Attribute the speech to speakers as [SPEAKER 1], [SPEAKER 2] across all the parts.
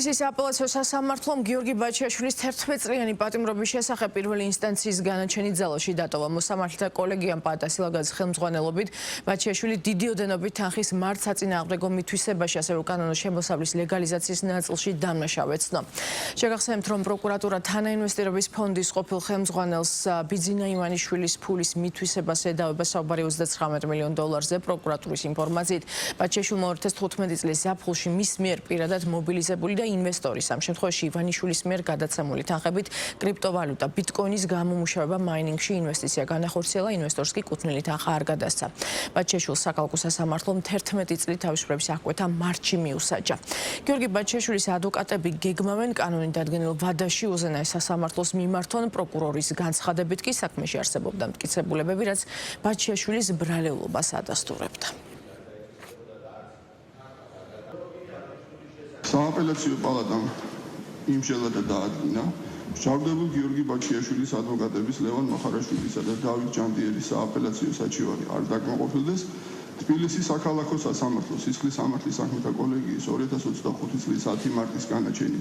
[SPEAKER 1] თბილისის აპელაციო სასამართლომ გიორგი ბაჩიაშვილის 11 წლიანი პატიმრობის შესახებ პირველი ინსტანციის განაჩენი ძალაში დატოვა. მოსამართლეთა კოლეგიამ პატასილაგაძის ხელმძღვანელობით ბაჩიაშვილი დიდი ოდენობით თანხის მართსაწინააღმდეგო მითვისებაში, ასევე კანონოს შემოსავლის ლეგალიზაციის ნაწილში დამნაშავე ეცნო. შეგახსენებთ, რომ პროკურატურა თანაინვესტირების ფონდის ყოფილ ხელმძღვანელს ბიძინა ივანიშვილის ფულის მითვისებას ედავება. საუბარი $39 მილიონ დოლარზე. პროკურატურის ინფორმაციით ბაჩიაშვილმა 2015 წლის ზაფხულში მის მიერ პირადად მობილიზებული და ინვესტორის, ამ შემთხვევაში ივანიშვილის მიერ გადაცემული თანხებით კრიპტოვალუტა ბიტკოინის გამომუშავება მაინინგში ინვესტიცია განახორციელა, ინვესტორს კი კუთვნილი თანხა არ გადასცა. ბაჩიაშვილს საქალაქო სასამართლომ 11 წლით თავისუფლების აღკვეთა მარტში მიუსაჯა. გიორგი ბაჩიაშვილის ადვოკატები გეგმავენ კანონით დადგენილ ვადაში უზენაეს სასამართლოს მიმართონ. პროკურორის განცხადებით კი საქმეში არსებობდა მტკიცებულებები, რაც ბაჩიაშვილის ბრალეულობას ადასტურებდა.
[SPEAKER 2] სააპელაციო პალატამ იმჟელად დაადგინა მსჯავრდებულ გიორგი ბაჩიაშვილის ადვოკატების ლევან მახარაშვილისა და დავით ჯანდიერის სააპელაციო საჩივარი არ დაკმაყოფილდეს თბილისის საქალაქო სასამართლოს სისხლის სამართლის საქმეთა კოლეგიის 2025 წლის 10 მარტის განაჩენი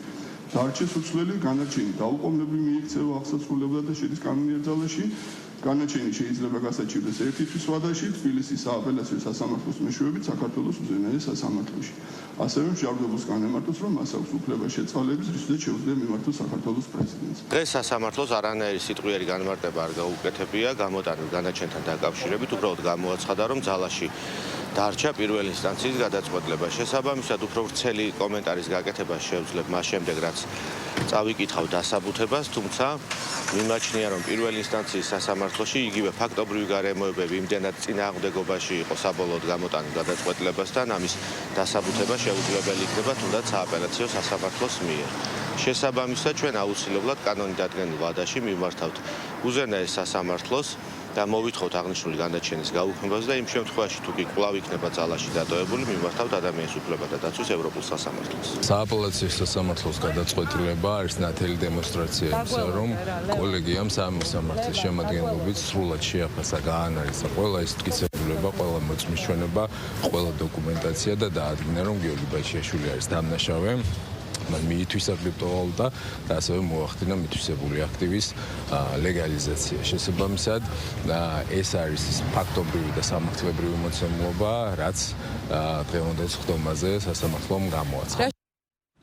[SPEAKER 2] დარჩეს უცვლელი. განაჩენი დაუყოვნებლივ მიიქცევა აღსასრულებლად და შედის კანონიერ ძალაში. განაჩენი შეიძლება გასაჩივრდეს ერთი თვის ვადაში თბილისის სააპელაციო სასამართლოს მეშვეობით საქართველოს უზენაეს სასამართლოში. ასევე მსჯავრდებულს განემართოს, რომ მას აქვს უფლება შეწყალების, რისთვისაც შეუძლია მიმართოს საქართველოს პრეზიდენტს.
[SPEAKER 3] დღეს სასამართლოს არანაირი სიტყვიერი განმარტება არ გაუკეთებია გამოტანილ განაჩენთან დაკავშირებით, უბრალოდ გამოაცხადა, რომ ძალაში დარჩა პირველი ინსტანციის გადაწყვეტილება. შესაბამისად, უფრო ვრცელი კომენტარის გაკეთება შეუძლებ მას შემდეგ, რაც წავიკითხავ დასაბუთებას, თუმცა მიმაჩნია, რომ პირველი ინსტანციის სასამართლოში იგივე ფაქტობრივი გარემოებები იმდენად წინააღმდეგობაში იყო საბოლოოდ გამოტანილ გადაწყვეტილებასთან, ამის დასაბუთება შეუძლებელი იქნება თუნდაც სააპელაციო სასამართლოს მიერ. შესაბამისად, ჩვენ აუცილებლად კანონით დადგენილ ვადაში მიმართავთ უზენაეს სასამართლოს და მოვითხოვთ აღნიშნული განაჩენის გაუქმებას და იმ შემთხვევაში თუ კი კვლავ იქნება ძალაში დატოვებული, მიმართავთ ადამიანის უფლებათა დაცვის ევროპულ სასამართლოს.
[SPEAKER 4] სააპელაციო სასამართლოს გადაწყვეტილება არის ნათელი დემონსტრაცია იმისა, რომ კოლეგიამ სამართლის შემადგენლობით სრულად შეაფასა, გაანალიზა ყველა ის მტკიცებულება, ყველა მოწმისჩვენება, ყველა დოკუმენტაცია და დაადგინა, რომ გიორგი ბაჩიაშვილი არის დამნაშავე. მიითვისა კრიპტოვალუტა და ასევე მოახდინა მითვისებული აქტივის ლეგალიზაცია. შესაბამისად, ეს არის ფაქტობრივი და სამართლებრივი მოცემულობა, რაც დღევანდელ სხდომაზე სასამართლომ გამოაცხადა.